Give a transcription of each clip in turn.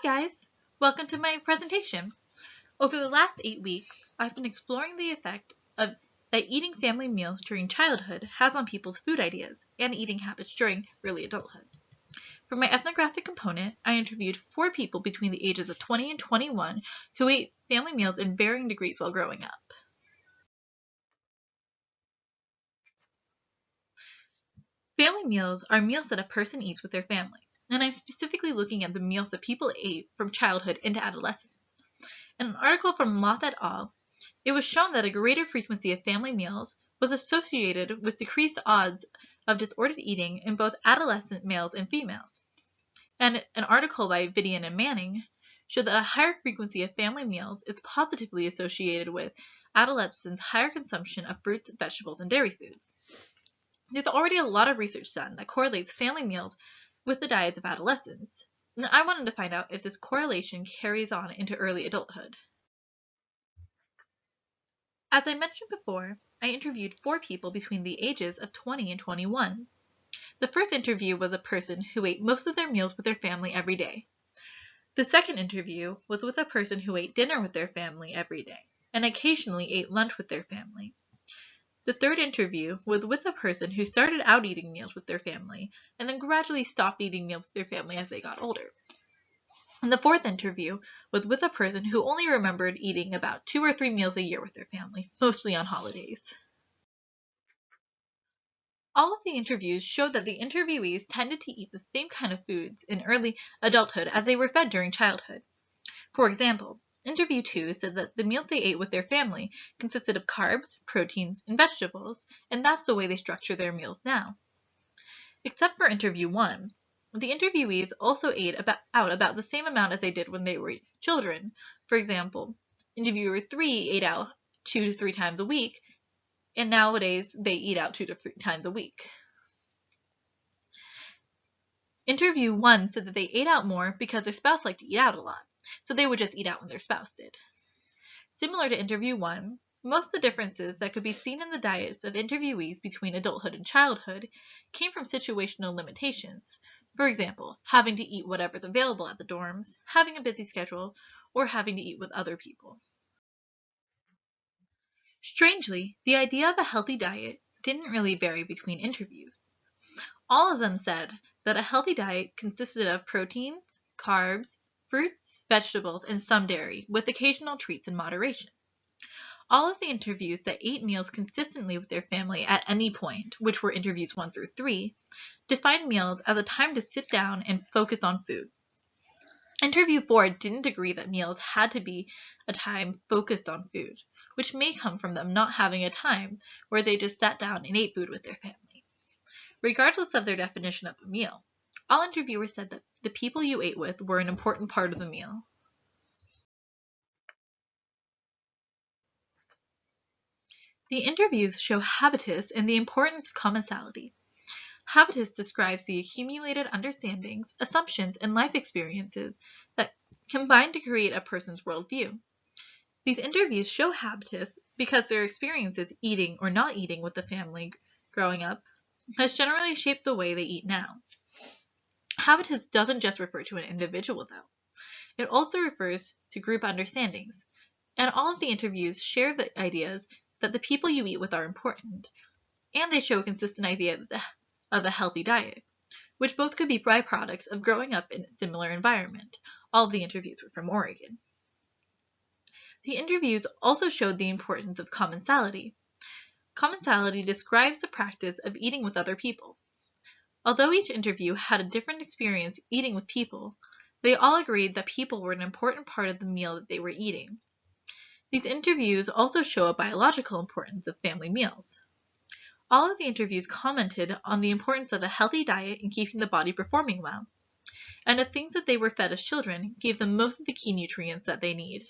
guys! Welcome to my presentation. Over the last 8 weeks, I've been exploring the effect that eating family meals during childhood has on people's food ideas and eating habits during early adulthood. For my ethnographic component, I interviewed 4 people between the ages of 20 and 21 who ate family meals in varying degrees while growing up. Family meals are meals that a person eats with their family, and I'm specifically looking at the meals that people ate from childhood into adolescence. In an article from Loth et al., it was shown that a greater frequency of family meals was associated with decreased odds of disordered eating in both adolescent males and females. And an article by Vidian and Manning showed that a higher frequency of family meals is positively associated with adolescents' higher consumption of fruits, vegetables, and dairy foods. There's already a lot of research done that correlates family meals with the diets of adolescents. And I wanted to find out if this correlation carries on into early adulthood. As I mentioned before, I interviewed 4 people between the ages of 20 and 21. The first interview was a person who ate most of their meals with their family every day. The second interview was with a person who ate dinner with their family every day and occasionally ate lunch with their family. The third interview was with a person who started out eating meals with their family and then gradually stopped eating meals with their family as they got older. And the fourth interview was with a person who only remembered eating about 2 or 3 meals a year with their family, mostly on holidays. All of the interviews showed that the interviewees tended to eat the same kind of foods in early adulthood as they were fed during childhood. For example, interview 2 said that the meals they ate with their family consisted of carbs, proteins, and vegetables, and that's the way they structure their meals now. Except for interview 1, the interviewees also ate about the same amount as they did when they were children. For example, interviewer 3 ate out 2 to 3 times a week, and nowadays they eat out 2 to 3 times a week. Interview 1 said that they ate out more because their spouse liked to eat out a lot, so they would just eat out when their spouse did. Similar to interview 1, most of the differences that could be seen in the diets of interviewees between adulthood and childhood came from situational limitations. For example, having to eat whatever's available at the dorms, having a busy schedule, or having to eat with other people. Strangely, the idea of a healthy diet didn't really vary between interviews. All of them said that a healthy diet consisted of proteins, carbs, fruits, vegetables, and some dairy, with occasional treats in moderation. All of the interviews that ate meals consistently with their family at any point, which were interviews 1 through 3, defined meals as a time to sit down and focus on food. Interview 4 didn't agree that meals had to be a time focused on food, which may come from them not having a time where they just sat down and ate food with their family. Regardless of their definition of a meal, all interviewers said that the people you ate with were an important part of the meal. The interviews show habitus and the importance of commensality. Habitus describes the accumulated understandings, assumptions, and life experiences that combine to create a person's worldview. These interviews show habitus because their experiences eating or not eating with the family growing up has generally shaped the way they eat now. Habitus doesn't just refer to an individual, though. It also refers to group understandings, and all of the interviews share the ideas that the people you eat with are important, and they show a consistent idea of a healthy diet, which both could be byproducts of growing up in a similar environment. All of the interviews were from Oregon. The interviews also showed the importance of commensality. Commensality describes the practice of eating with other people. Although each interview had a different experience eating with people, they all agreed that people were an important part of the meal that they were eating. These interviews also show a biological importance of family meals. All of the interviews commented on the importance of a healthy diet in keeping the body performing well, and the things that they were fed as children gave them most of the key nutrients that they need.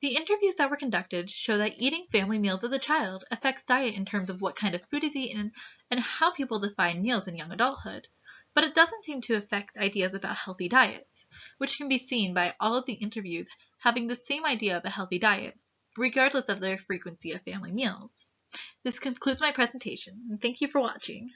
The interviews that were conducted show that eating family meals as a child affects diet in terms of what kind of food is eaten and how people define meals in young adulthood, but it doesn't seem to affect ideas about healthy diets, which can be seen by all of the interviews having the same idea of a healthy diet, regardless of their frequency of family meals. This concludes my presentation, and thank you for watching.